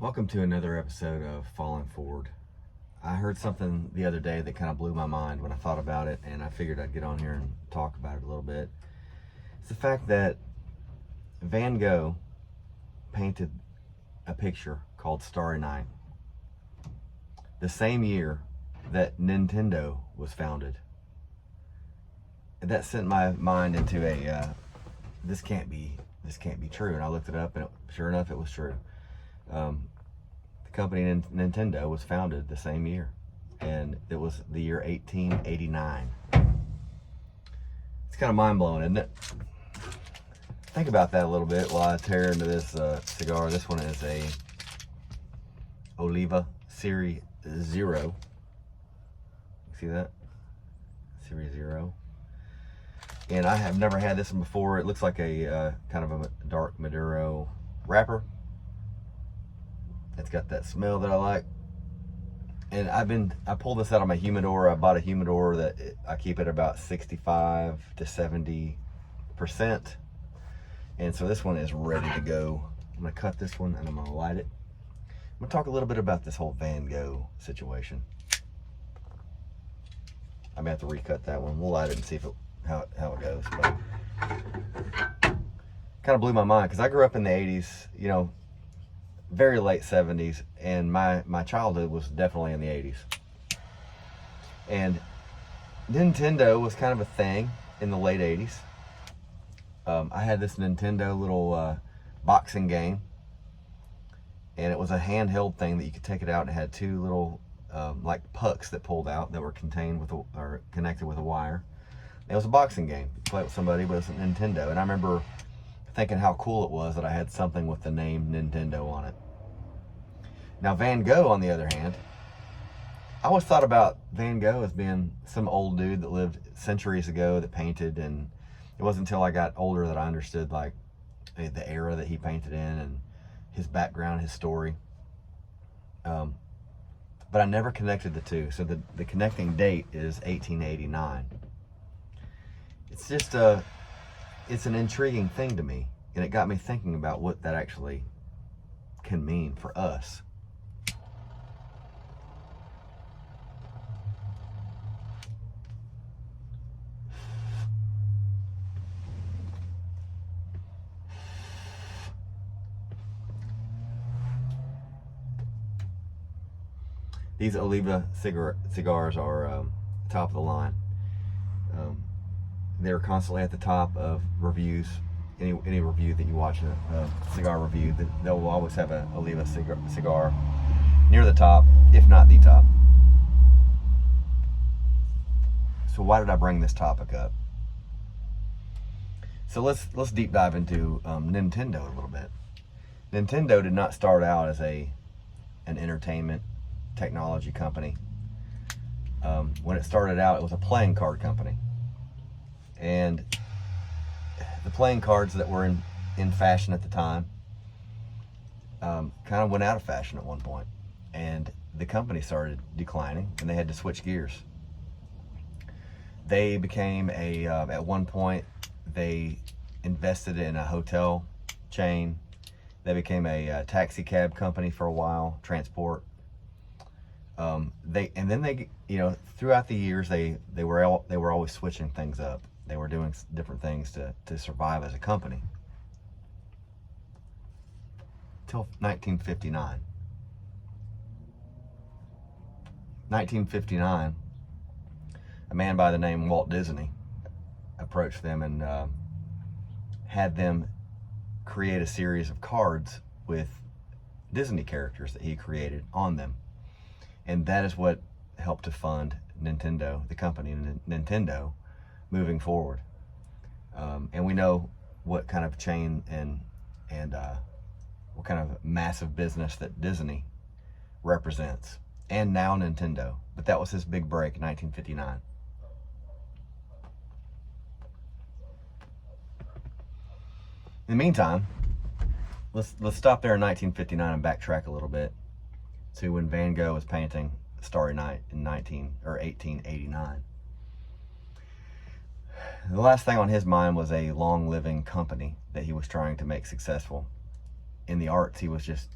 Welcome to another episode of Falling Forward. I heard something the other day that kind of blew my mind when I thought about it, and I figured I'd get on here and talk about it a little bit. It's the fact that Van Gogh painted a picture called Starry Night the same year that Nintendo was founded. And that sent my mind into this can't be true. And I looked it up, and sure enough, it was true. The company Nintendo was founded the same year, and it was the year 1889. It's kind of mind-blowing, isn't it? Think about that a little bit while I tear into this cigar. This one is a Olivia Serie 0. See that? Serie 0. And I have never had this one before. It looks like a kind of a dark Maduro wrapper. It's got that smell that I like. And I pulled this out of my humidor. I bought a humidor that I keep at about 65 to 70%. And so this one is ready to go. I'm gonna cut this one and I'm gonna light it. I'm gonna talk a little bit about this whole Van Gogh situation. I may have to recut that one. We'll light it and see how it goes. But kind of blew my mind because I grew up in the 80s, very late 70s, and my childhood was definitely in the 80s. And Nintendo was kind of a thing in the late 80s. I had this Nintendo little boxing game, and it was a handheld thing that you could take it out, and it had two little like pucks that pulled out that were connected with a wire. It was a boxing game. You play it with somebody, but it's a Nintendo. And I remember thinking how cool it was that I had something with the name Nintendo on it. Now, Van Gogh, on the other hand, I always thought about Van Gogh as being some old dude that lived centuries ago that painted, and it wasn't until I got older that I understood like the era that he painted in and his background, his story. But I never connected the two. So the connecting date is 1889. It's just it's an intriguing thing to me, and it got me thinking about what that actually can mean for us. These Olivia cigars are top of the line. They're constantly at the top of reviews. Any review that you watch, a cigar review, they'll always have a Olivia cigar near the top, if not the top. So why did I bring this topic up? So let's deep dive into Nintendo a little bit. Nintendo did not start out as an entertainment technology company. When it started out, it was a playing card company, and the playing cards that were in fashion at the time kind of went out of fashion at one point, and the company started declining, and they had to switch gears. They became at one point they invested in a hotel chain. They became a taxi cab company for a while, transport. Throughout the years they were always switching things up. They were doing different things to survive as a company. Till 1959. 1959, a man by the name Walt Disney approached them and had them create a series of cards with Disney characters that he created on them. And that is what helped to fund Nintendo, the company Nintendo, moving forward. And we know what kind of chain and what kind of massive business that Disney represents, and now Nintendo. But that was his big break in 1959. In the meantime, let's stop there in 1959 and backtrack a little bit to when Van Gogh was painting Starry Night in 1889. The last thing on his mind was a long-living company that he was trying to make successful. In the arts, he was just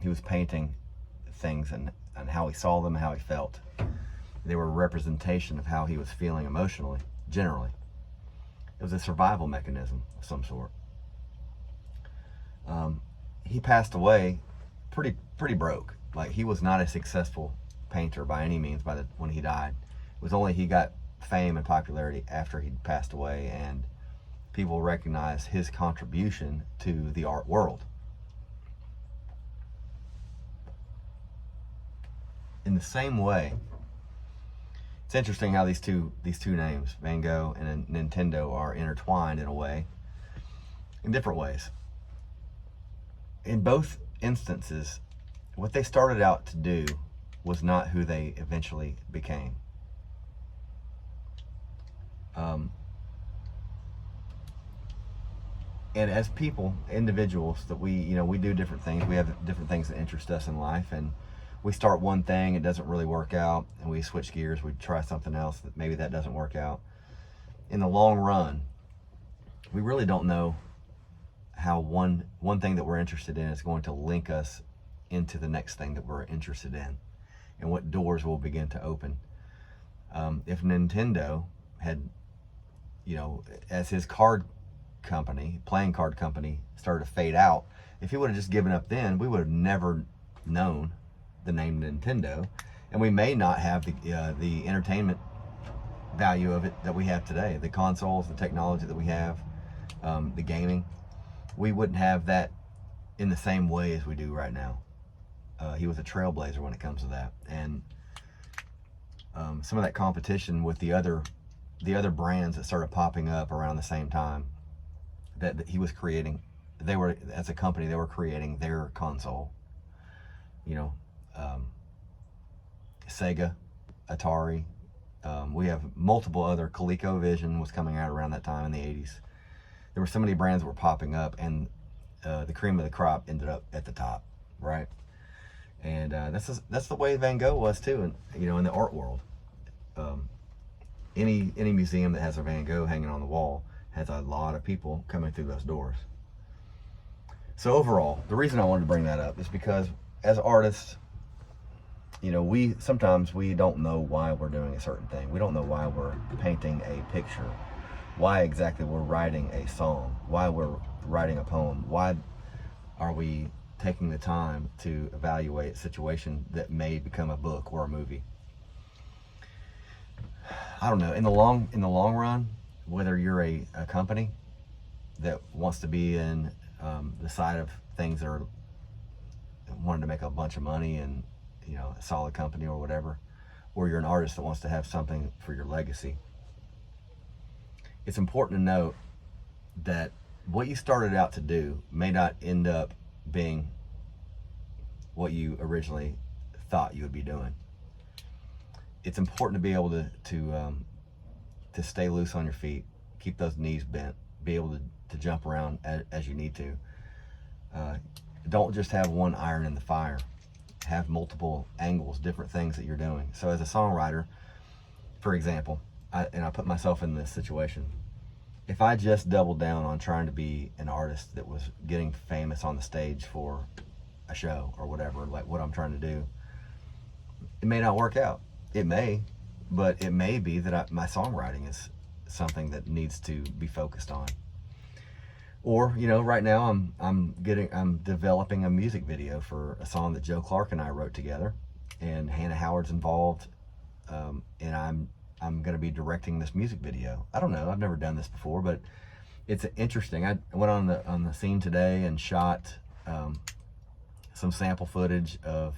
he was painting things and how he saw them, how he felt. They were a representation of how he was feeling emotionally, generally. It was a survival mechanism of some sort. He passed away pretty broke. Like, he was not a successful painter by any means when he died. It was only he got fame and popularity after he passed away, and people recognized his contribution to the art world. In the same way, it's interesting how these two names, Van Gogh and Nintendo, are intertwined in a way, in different ways. In both instances, what they started out to do was not who they eventually became. And as people, individuals, that we do different things. We have different things that interest us in life, and we start one thing, it doesn't really work out, and we switch gears, we try something else that maybe that doesn't work out. In the long run, we really don't know how one thing that we're interested in is going to link us into the next thing that we're interested in, and what doors will begin to open. If Nintendo had, as his playing card company started to fade out, if he would have just given up then, we would have never known the name Nintendo, and we may not have the entertainment value of it that we have today. The consoles, the technology that we have, the gaming, we wouldn't have that in the same way as we do right now. He was a trailblazer when it comes to that, and some of that competition with the other brands that started popping up around the same time that he was creating. As a company, they were creating their console. Sega, Atari. We have multiple other. ColecoVision was coming out around that time in the 80s. There were so many brands that were popping up, and the cream of the crop ended up at the top, right? And that's the way Van Gogh was too, in the art world. Any museum that has a Van Gogh hanging on the wall has a lot of people coming through those doors. So overall, the reason I wanted to bring that up is because as artists, sometimes we don't know why we're doing a certain thing. We don't know why we're painting a picture, why exactly we're writing a song, why we're writing a poem, why are we taking the time to evaluate a situation that may become a book or a movie. I don't know. In the long run, whether you're a company that wants to be in the side of things that are wanting to make a bunch of money and a solid company or whatever, or you're an artist that wants to have something for your legacy, it's important to note that what you started out to do may not end up being what you originally thought you would be doing. It's important to be able to stay loose on your feet, keep those knees bent, be able to jump around as you need to. Don't just have one iron in the fire. Have multiple angles, different things that you're doing. So as a songwriter, for example, I put myself in this situation. If I just doubled down on trying to be an artist that was getting famous on the stage for a show or whatever, like what I'm trying to do, it may not work out. It may, but it may be that my songwriting is something that needs to be focused on. Or, right now I'm developing a music video for a song that Joe Clark and I wrote together, and Hannah Howard's involved, and I'm going to be directing this music video. I don't know, I've never done this before, but it's interesting. I went on the scene today and shot some sample footage of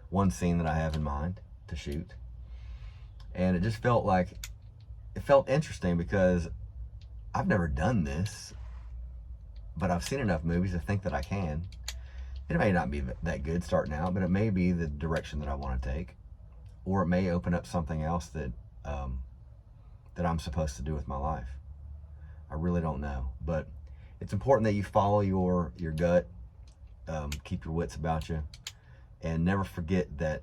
one scene that I have in mind to shoot, and it just felt interesting because I've never done this, but I've seen enough movies to think that I can. It may not be that good starting out, but it may be the direction that I want to take, or it may open up something else that I'm supposed to do with my life. I really don't know, but it's important that you follow your gut, keep your wits about you, and never forget that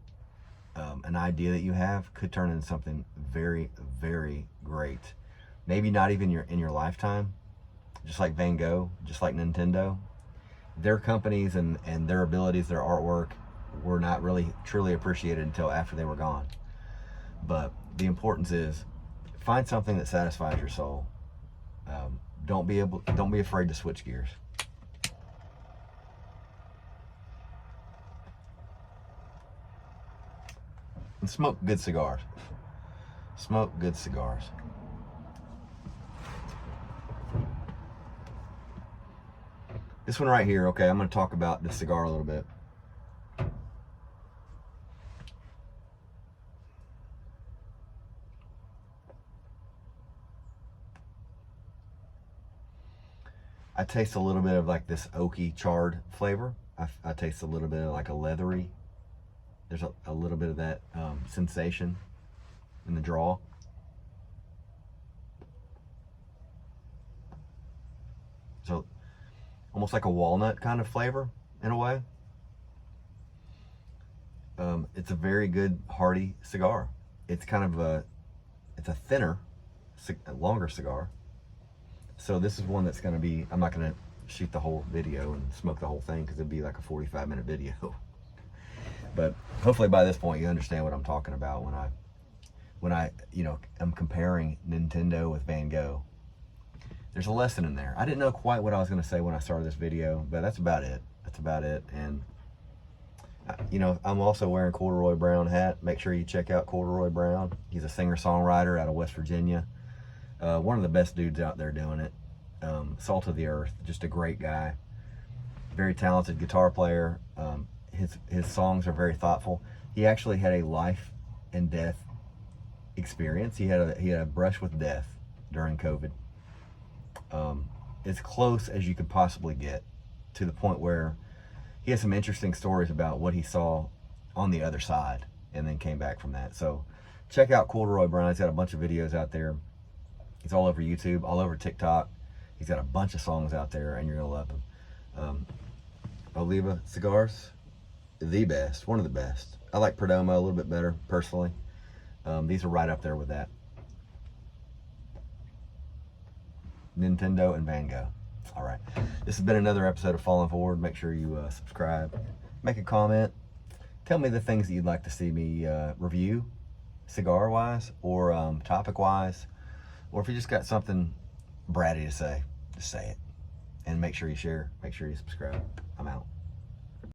an idea that you have could turn into something very, very great. Maybe not even in your lifetime. Just like Van Gogh, just like Nintendo, their companies and their abilities, their artwork, were not really truly appreciated until after they were gone. But the importance is, find something that satisfies your soul. Don't be afraid to switch gears. And smoke good cigars. Smoke good cigars. This one right here, okay, I'm going to talk about the cigar a little bit. I taste a little bit of like this oaky charred flavor. I taste a little bit of like a leathery. There's a little bit of that sensation in the draw. So almost like a walnut kind of flavor in a way. It's a very good hearty cigar. It's kind of it's a thinner, longer cigar. So this is one that's going to be, I'm not going to shoot the whole video and smoke the whole thing because it'd be like a 45-minute video. But hopefully by this point you understand what I'm talking about when I am comparing Nintendo with Van Gogh. There's a lesson in there. I didn't know quite what I was going to say when I started this video, but that's about it. That's about it. And I'm also wearing Corduroy Brown hat. Make sure you check out Corduroy Brown. He's a singer-songwriter out of West Virginia. One of the best dudes out there doing it. Salt of the earth, just a great guy. Very talented guitar player. His songs are very thoughtful. He actually had a life and death experience. He had a brush with death during COVID. As close as you could possibly get, to the point where he has some interesting stories about what he saw on the other side and then came back from that. So check out Corduroy Brown. He's got a bunch of videos out there. He's all over YouTube, all over TikTok. He's got a bunch of songs out there, and you're gonna love them. Olivia cigars, the best, one of the best. I like Perdomo a little bit better, personally. These are right up there with that. Nintendo and Van Gogh. All right, this has been another episode of Falling Forward. Make sure you subscribe, make a comment, tell me the things that you'd like to see me review, cigar-wise or topic-wise, or if you just got something bratty to say, just say it. And make sure you share, make sure you subscribe. I'm out.